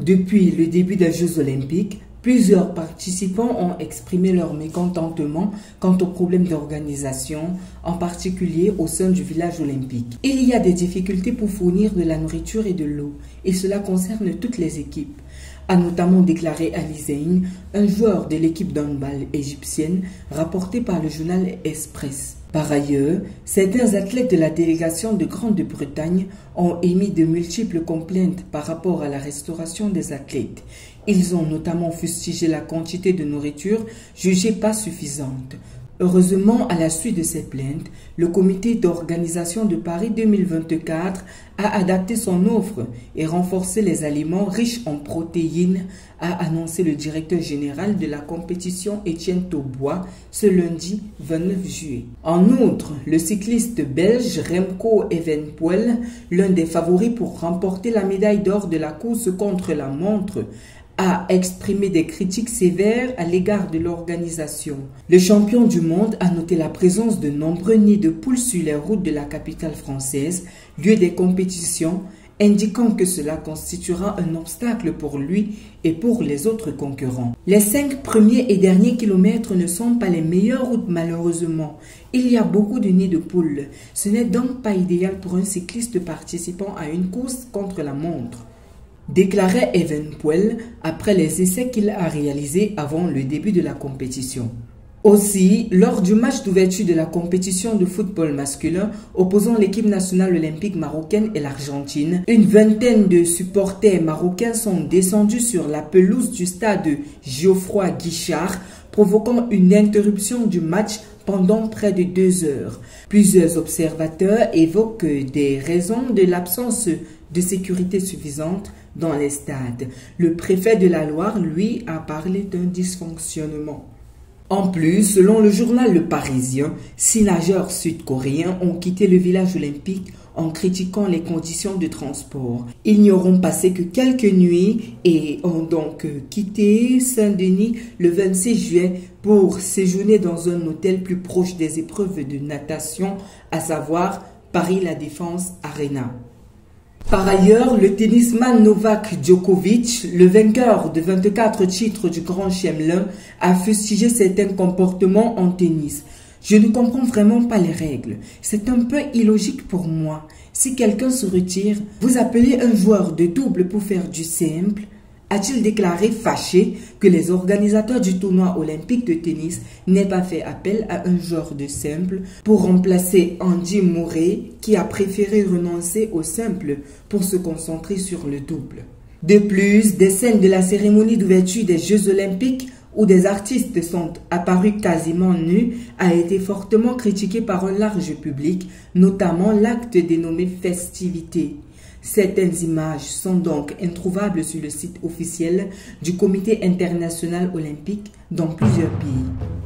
Depuis le début des Jeux olympiques, plusieurs participants ont exprimé leur mécontentement quant aux problèmes d'organisation, en particulier au sein du village olympique. Il y a des difficultés pour fournir de la nourriture et de l'eau, et cela concerne toutes les équipes, a notamment déclaré Ali Zein, un joueur de l'équipe d'handball égyptienne, rapporté par le journal Express. Par ailleurs, certains athlètes de la délégation de Grande-Bretagne ont émis de multiples complaintes par rapport à la restauration des athlètes. Ils ont notamment fustigé la quantité de nourriture jugée pas suffisante. Heureusement, à la suite de ces plaintes, le comité d'organisation de Paris 2024 a adapté son offre et renforcé les aliments riches en protéines, a annoncé le directeur général de la compétition Étienne Taubois ce lundi 29 juillet. En outre, le cycliste belge Remco Evenepoel, l'un des favoris pour remporter la médaille d'or de la course contre la montre, a exprimé des critiques sévères à l'égard de l'organisation. Le champion du monde a noté la présence de nombreux nids de poules sur les routes de la capitale française, lieu des compétitions, indiquant que cela constituera un obstacle pour lui et pour les autres concurrents. Les 5 premiers et derniers kilomètres ne sont pas les meilleures routes malheureusement. Il y a beaucoup de nids de poules. Ce n'est donc pas idéal pour un cycliste participant à une course contre la montre, déclarait Evenepoel après les essais qu'il a réalisés avant le début de la compétition. Aussi, lors du match d'ouverture de la compétition de football masculin opposant l'équipe nationale olympique marocaine et l'Argentine, une vingtaine de supporters marocains sont descendus sur la pelouse du stade Geoffroy Guichard, provoquant une interruption du match pendant près de 2 heures. Plusieurs observateurs évoquent des raisons de l'absence de sécurité suffisante dans les stades. Le préfet de la Loire, lui, a parlé d'un dysfonctionnement. En plus, selon le journal Le Parisien, 6 nageurs sud-coréens ont quitté le village olympique en critiquant les conditions de transport. Ils n'y auront passé que quelques nuits et ont donc quitté Saint-Denis le 26 juillet pour séjourner dans un hôtel plus proche des épreuves de natation, à savoir Paris La Défense Arena. Par ailleurs, le tennisman Novak Djokovic, le vainqueur de 24 titres du Grand Chelem, a fustigé certains comportements en tennis. Je ne comprends vraiment pas les règles. C'est un peu illogique pour moi. Si quelqu'un se retire, vous appelez un joueur de double pour faire du simple, a-t-il déclaré fâché que les organisateurs du tournoi olympique de tennis n'aient pas fait appel à un joueur de simple pour remplacer Andy Murray qui a préféré renoncer au simple pour se concentrer sur le double. De plus, des scènes de la cérémonie d'ouverture des Jeux olympiques où des artistes sont apparus quasiment nus a été fortement critiqué par un large public, notamment l'acte dénommé festivités. Certaines images sont donc introuvables sur le site officiel du Comité international olympique dans plusieurs pays.